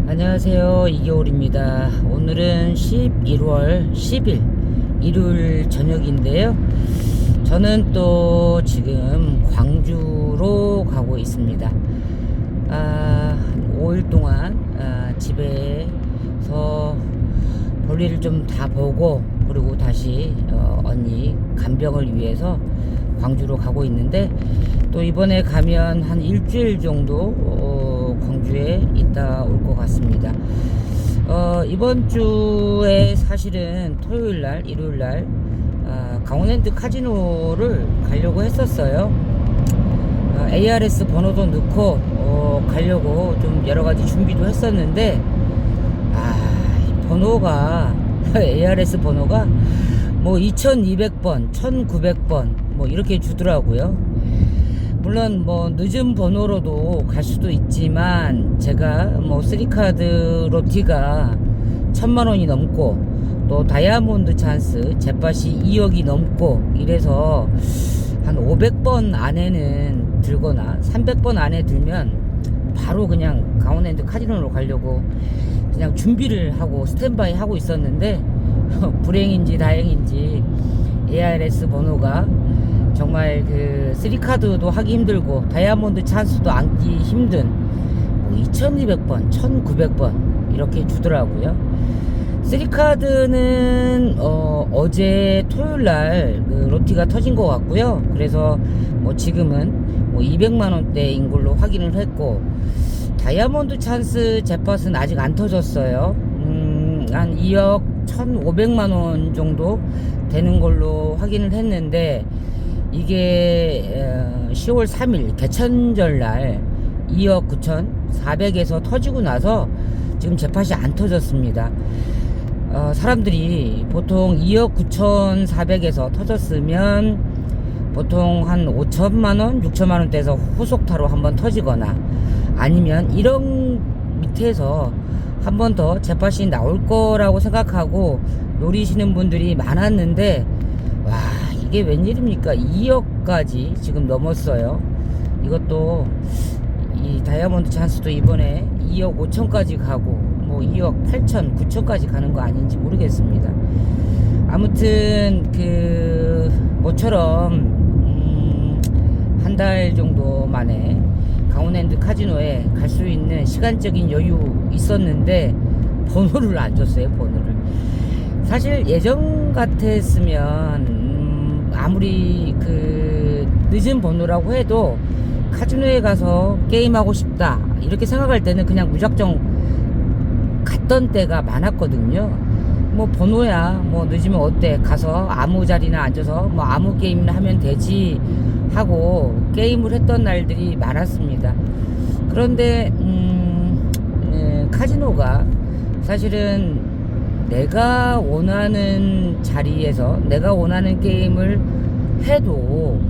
안녕하세요, 이겨울입니다. 오늘은 11월 10일 일요일 저녁인데요, 저는 또 지금 광주로 가고 있습니다. 한 5일 동안 집에서 볼일을 좀 다 보고, 그리고 다시 언니 간병을 위해서 광주로 가고 있는데, 또 이번에 가면 한 일주일 정도 광주에 있다 올 것 같습니다. 이번 주에 사실은 토요일날, 일요일날 강원랜드 카지노를 가려고 했었어요. ARS 번호도 넣고 가려고 좀 여러가지 준비도 했었는데, 이 번호가 ARS 번호가 뭐 2200번 1900번 뭐 이렇게 주더라고요. 물론 뭐 늦은 번호로도 갈 수도 있지만, 제가 뭐 3카드 로티가 1000만원이 넘고, 또 다이아몬드 찬스 jet팟이 2억이 넘고 이래서 한 500번 안에는 들거나 300번 안에 들면 바로 그냥 강원랜드 카지노로 가려고 그냥 준비를 하고 스탠바이 하고 있었는데, 불행인지 다행인지 ARS 번호가 정말 그 3카드도 하기 힘들고 다이아몬드 찬스도 앉기 힘든 2200번 1900번 이렇게 주더라고요. 3카드는 어제 토요일날 그 로티가 터진 것 같고요. 그래서 뭐 지금은 뭐 200만원대인 걸로 확인을 했고, 다이아몬드 찬스 jet팟은 아직 안 터졌어요. 한 2억 1500만원 정도 되는 걸로 확인을 했는데, 이게 10월 3일 개천절날 2억 9400에서 터지고 나서 지금 jet팟이 안 터졌습니다. 사람들이 보통 2억 9400에서 터졌으면 보통 한 5천만원 6천만원대에서 후속타로 한번 터지거나, 아니면 1억 밑에서 한 번 더 jet팟이 나올 거라고 생각하고 노리시는 분들이 많았는데, 와, 이게 웬일입니까? 2억까지 지금 넘었어요. 이것도 이 다이아몬드 찬스도 이번에 2억 5천까지 가고 뭐 2억 8천 9천까지 가는 거 아닌지 모르겠습니다. 아무튼 그 모처럼 한 달 정도 만에 강원랜드 카지노에 갈 수 있는 시간적인 여유 있었는데 번호를 안 줬어요. 번호를 사실 예전 같았으면 아무리 그 늦은 번호라고 해도 카지노에 가서 게임하고 싶다 이렇게 생각할 때는 그냥 무작정 갔던 때가 많았거든요. 뭐 번호야 뭐 늦으면 어때, 가서 아무 자리나 앉아서 뭐 아무 게임이나 하면 되지 하고 게임을 했던 날들이 많았습니다. 그런데 카지노가 사실은 내가 원하는 자리에서 내가 원하는 게임을 해도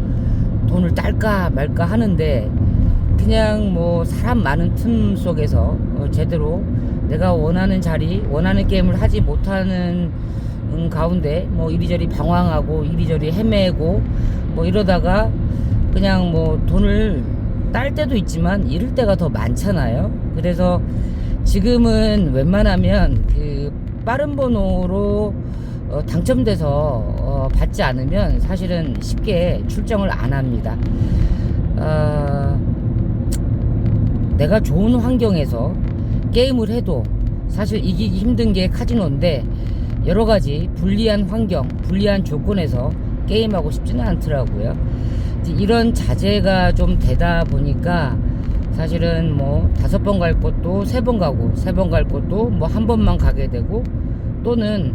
돈을 딸까 말까 하는데, 그냥 뭐 사람 많은 틈 속에서 제대로 내가 원하는 자리 원하는 게임을 하지 못하는 가운데 뭐 이리저리 방황하고 이리저리 헤매고 뭐 이러다가 그냥 뭐 돈을 딸 때도 있지만 잃을 때가 더 많잖아요. 그래서 지금은 웬만하면 그 빠른 번호로 당첨돼서 받지 않으면 사실은 쉽게 출정을 안 합니다. 내가 좋은 환경에서 게임을 해도 사실 이기기 힘든 게 카지노인데, 여러가지 불리한 환경 불리한 조건에서 게임하고 싶지는 않더라고요. 이런 자제가 좀 되다 보니까 사실은 뭐 5번 갈 곳도 3번 가고 3번 갈 곳도 뭐 한 번만 가게 되고, 또는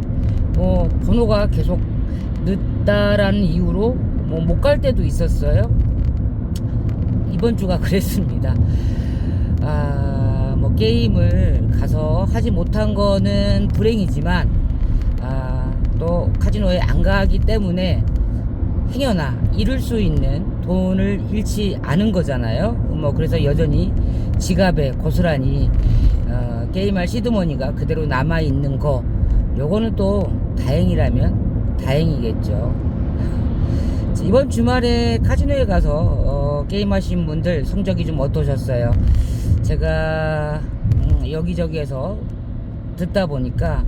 뭐 번호가 계속 늦다라는 이유로 뭐 못 갈 때도 있었어요. 이번 주가 그랬습니다. 뭐 게임을 가서 하지 못한 거는 불행이지만, 또 카지노에 안 가기 때문에 행여나 잃을 수 있는 돈을 잃지 않은 거잖아요. 뭐 그래서 여전히 지갑에 고스란히 게임할 시드머니가 그대로 남아 있는 거, 요거는 또 다행이라면 다행이겠죠. 이번 주말에 카지노에 가서 게임하신 분들 성적이 좀 어떠셨어요? 제가 여기저기에서 듣다 보니까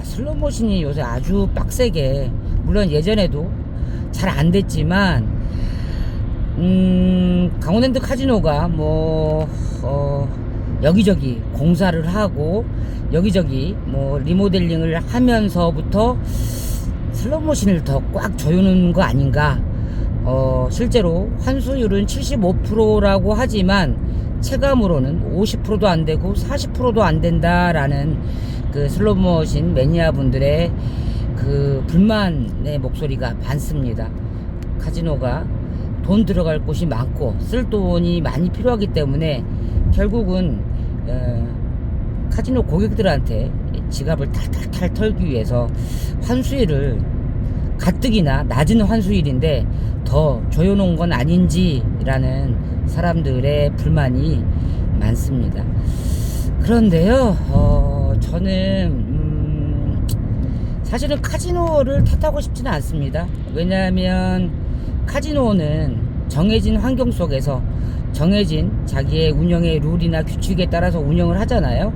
슬롯머신이 요새 아주 빡세게, 물론 예전에도 잘 안 됐지만 강원랜드 카지노가 여기저기 공사를 하고 여기저기 리모델링을 하면서부터 슬롯머신을 더 꽉 조여놓은 거 아닌가. 실제로 환수율은 75%라고 하지만 체감으로는 50%도 안 되고 40%도 안 된다라는 그 슬롯머신 매니아 분들의 그 불만의 목소리가 많습니다. 카지노가 돈 들어갈 곳이 많고 쓸 돈이 많이 필요하기 때문에 결국은 카지노 고객들한테 지갑을 탈탈탈 털기 위해서 환수율을 가뜩이나 낮은 환수율인데 더 조여놓은 건 아닌지라는 사람들의 불만이 많습니다. 그런데요, 저는 사실은 카지노를 탓하고 싶지는 않습니다. 왜냐하면 카지노는 정해진 환경 속에서 정해진 자기의 운영의 룰이나 규칙에 따라서 운영을 하잖아요.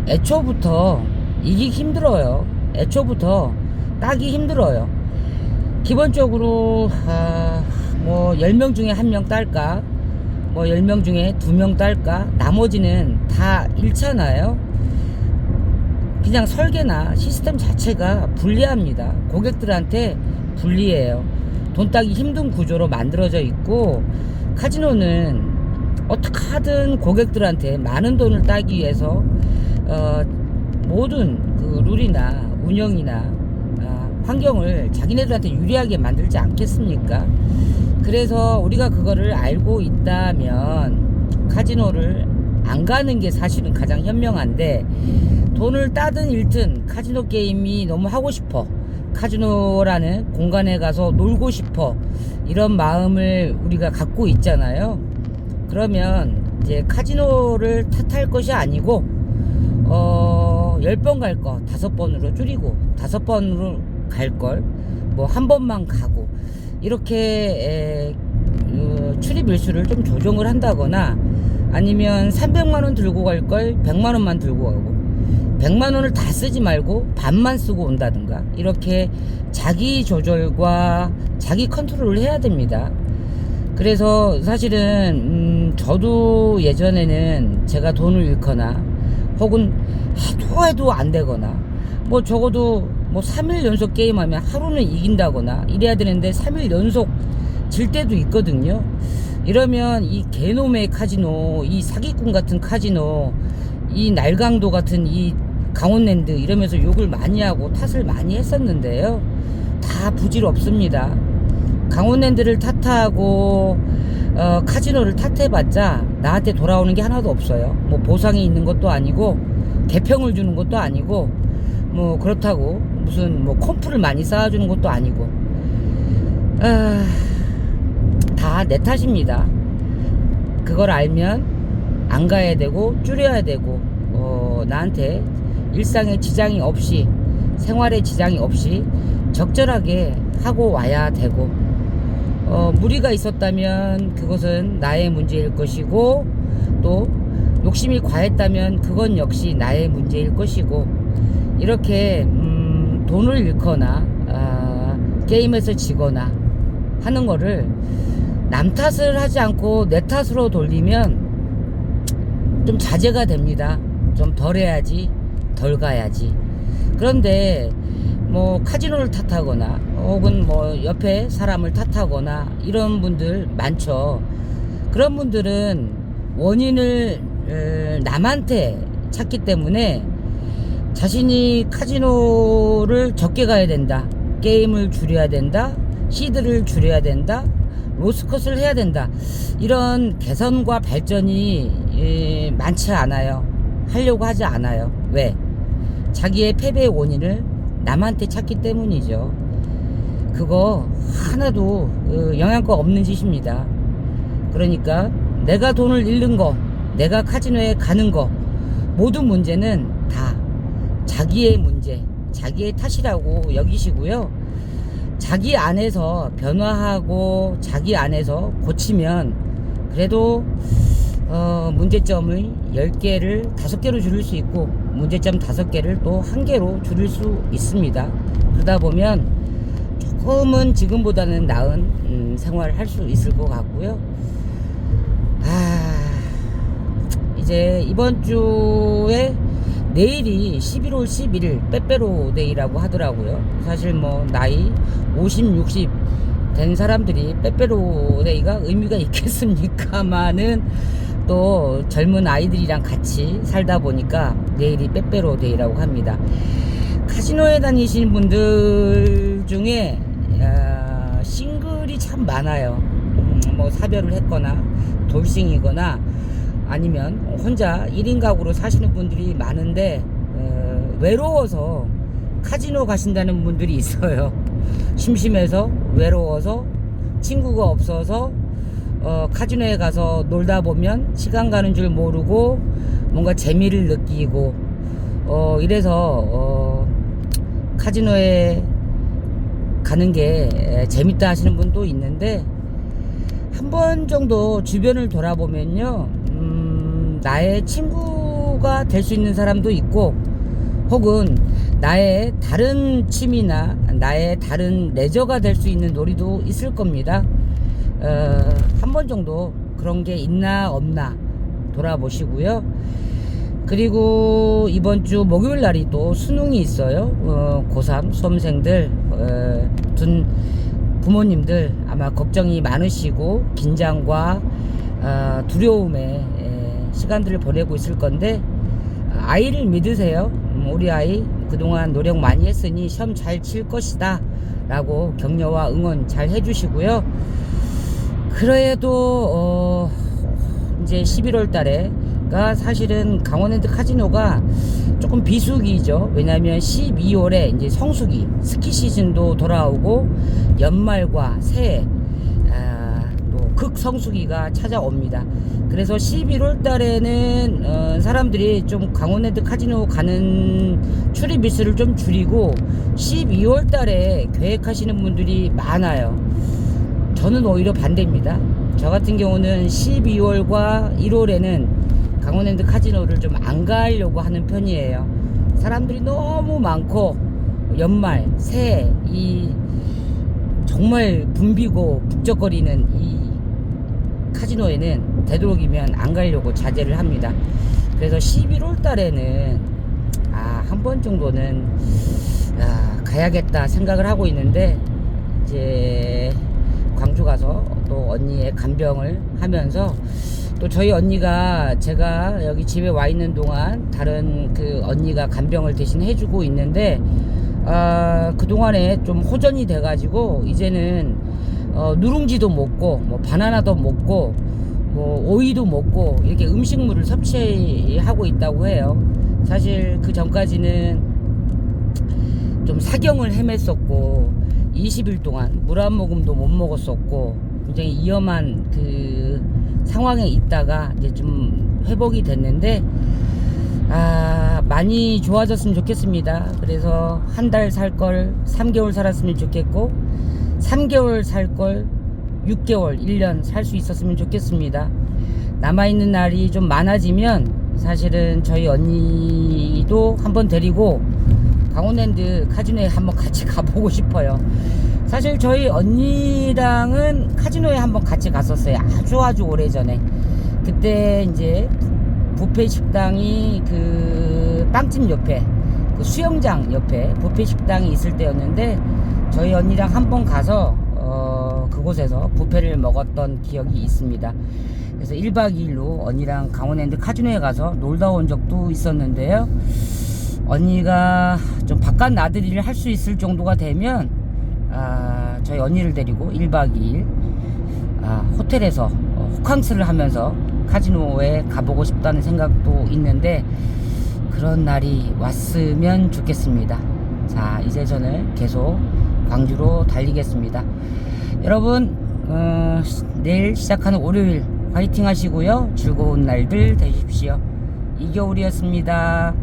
애초부터 이기기 힘들어요. 애초부터 따기 힘들어요. 기본적으로 10명 중에 1명 딸까, 10명 중에 2명 딸까, 나머지는 다 잃잖아요. 그냥 설계나 시스템 자체가 불리합니다. 고객들한테 불리해요. 돈 따기 힘든 구조로 만들어져 있고, 카지노는 어떻게 하든 고객들한테 많은 돈을 따기 위해서 모든 그 룰이나 운영이나 환경을 자기네들한테 유리하게 만들지 않겠습니까? 그래서 우리가 그거를 알고 있다면 카지노를 안 가는 게 사실은 가장 현명한데, 돈을 따든 잃든 카지노 게임이 너무 하고 싶어, 카지노라는 공간에 가서 놀고 싶어, 이런 마음을 우리가 갖고 있잖아요. 그러면 이제 카지노를 탓할 것이 아니고 10번 갈 거 5번으로 줄이고 5번으로 갈 걸 한 번만 가고, 이렇게 출입 일수를 좀 조정을 한다거나, 아니면 300만원 들고 갈 걸 100만원만 들고 가고 100만원을 다 쓰지 말고 반만 쓰고 온다든가, 이렇게 자기 조절과 자기 컨트롤을 해야 됩니다. 그래서 사실은 저도 예전에는 제가 돈을 잃거나 혹은 해도 안 되거나, 적어도 3일 연속 게임하면 하루는 이긴다거나 이래야 되는데 3일 연속 질 때도 있거든요. 이러면 이 개놈의 카지노, 이 사기꾼 같은 카지노, 이 날강도 같은 이 강원랜드, 이러면서 욕을 많이 하고 탓을 많이 했었는데요, 다 부질없습니다. 강원랜드를 탓하고 카지노를 탓해봤자 나한테 돌아오는 게 하나도 없어요. 보상이 있는 것도 아니고 개평을 주는 것도 아니고 그렇다고 무슨 콤프를 많이 쌓아주는 것도 아니고, 다 내 탓입니다. 그걸 알면 안 가야 되고 줄여야 되고, 나한테 일상에 지장이 없이, 생활에 지장이 없이 적절하게 하고 와야 되고, 무리가 있었다면 그것은 나의 문제일 것이고, 또 욕심이 과했다면 그건 역시 나의 문제일 것이고, 이렇게 돈을 잃거나 게임에서 지거나 하는 거를 남 탓을 하지 않고 내 탓으로 돌리면 좀 자제가 됩니다. 좀 덜 해야지, 덜 가야지. 그런데 카지노를 탓하거나 혹은 옆에 사람을 탓하거나 이런 분들 많죠. 그런 분들은 원인을 남한테 찾기 때문에 자신이 카지노를 적게 가야 된다, 게임을 줄여야 된다, 시드를 줄여야 된다, 로스컷을 해야 된다, 이런 개선과 발전이 많지 않아요. 하려고 하지 않아요. 왜? 자기의 패배의 원인을 남한테 찾기 때문이죠. 그거 하나도 영향가 없는 짓입니다. 그러니까 내가 돈을 잃는 거, 내가 카지노에 가는 거, 모든 문제는 다 자기의 문제, 자기의 탓이라고 여기시고요. 자기 안에서 변화하고 자기 안에서 고치면 그래도 문제점을 10개를 5개로 줄일 수 있고 문제점 5개를 또 1개로 줄일 수 있습니다. 그러다 보면 조금은 지금보다는 나은 생활을 할 수 있을 것 같고요. 이제 이번 주에 내일이 11월 11일 빼빼로 데이라고 하더라고요. 사실 뭐 나이 50, 60 된 사람들이 빼빼로 데이가 의미가 있겠습니까마는 또 젊은 아이들이랑 같이 살다 보니까 내일이 빼빼로 데이라고 합니다. 카지노에 다니시는 분들 중에 싱글이 참 많아요. 뭐 사별을 했거나 돌싱이거나 아니면 혼자 1인 가구로 사시는 분들이 많은데 외로워서 카지노 가신다는 분들이 있어요. 심심해서 외로워서 친구가 없어서 카지노에 가서 놀다 보면 시간 가는 줄 모르고 뭔가 재미를 느끼고 이래서 카지노에 가는 게 재밌다 하시는 분도 있는데 한 번 정도 주변을 돌아보면요, 나의 친구가 될 수 있는 사람도 있고 혹은 나의 다른 취미나 나의 다른 레저가 될 수 있는 놀이도 있을 겁니다. 한 번 정도 그런 게 있나 없나 돌아보시고요. 그리고 이번 주 목요일 날이 또 수능이 있어요. 고3 수험생들 둔 부모님들 아마 걱정이 많으시고 긴장과 두려움의 시간들을 보내고 있을 건데 아이를 믿으세요. 우리 아이 그동안 노력 많이 했으니 시험 잘 칠 것이다 라고 격려와 응원 잘 해주시고요. 그래도 이제 11월 달에가 사실은 강원랜드 카지노가 조금 비수기죠. 왜냐하면 12월에 이제 성수기 스키 시즌도 돌아오고 연말과 새해 또 극성수기가 찾아옵니다. 그래서 11월 달에는 사람들이 좀 강원랜드 카지노 가는 출입 일수를 좀 줄이고 12월 달에 계획하시는 분들이 많아요. 저는 오히려 반대입니다. 저 같은 경우는 12월과 1월에는 강원랜드 카지노를 좀 안 가려고 하는 편이에요. 사람들이 너무 많고 연말, 새해 이 정말 붐비고 북적거리는 이 카지노에는 되도록이면 안 가려고 자제를 합니다. 그래서 11월 달에는 한 번 정도는 가야겠다 생각을 하고 있는데 이제 광주 가서 또 언니의 간병을 하면서 또 저희 언니가 제가 여기 집에 와 있는 동안 다른 그 언니가 간병을 대신 해주고 있는데 그동안에 좀 호전이 돼가지고 이제는 누룽지도 먹고 뭐 바나나도 먹고 뭐 오이도 먹고 이렇게 음식물을 섭취하고 있다고 해요. 사실 그 전까지는 좀 사경을 헤맸었고 20일 동안 물 한 모금도 못 먹었었고 굉장히 위험한 그 상황에 있다가 이제 좀 회복이 됐는데 많이 좋아졌으면 좋겠습니다. 그래서 한 달 살 걸 3개월 살았으면 좋겠고 3개월 살 걸 6개월 1년 살 수 있었으면 좋겠습니다. 남아있는 날이 좀 많아지면 사실은 저희 언니도 한번 데리고 강원랜드 카지노에 한번 같이 가보고 싶어요. 사실 저희 언니랑은 카지노에 한번 같이 갔었어요. 아주 오래전에. 그때 이제 뷔페 식당이 그 빵집 옆에 그 수영장 옆에 뷔페 식당이 있을 때였는데 저희 언니랑 한번 가서 그곳에서 뷔페를 먹었던 기억이 있습니다. 그래서 1박 2일로 언니랑 강원랜드 카지노에 가서 놀다 온 적도 있었는데요. 언니가 좀 바깥 나들이를 할 수 있을 정도가 되면 저희 언니를 데리고 1박 2일 호텔에서 호캉스를 하면서 카지노에 가보고 싶다는 생각도 있는데 그런 날이 왔으면 좋겠습니다. 자, 이제 저는 계속 광주로 달리겠습니다. 여러분 내일 시작하는 월요일 화이팅 하시고요. 즐거운 날들 되십시오. 이겨울이었습니다.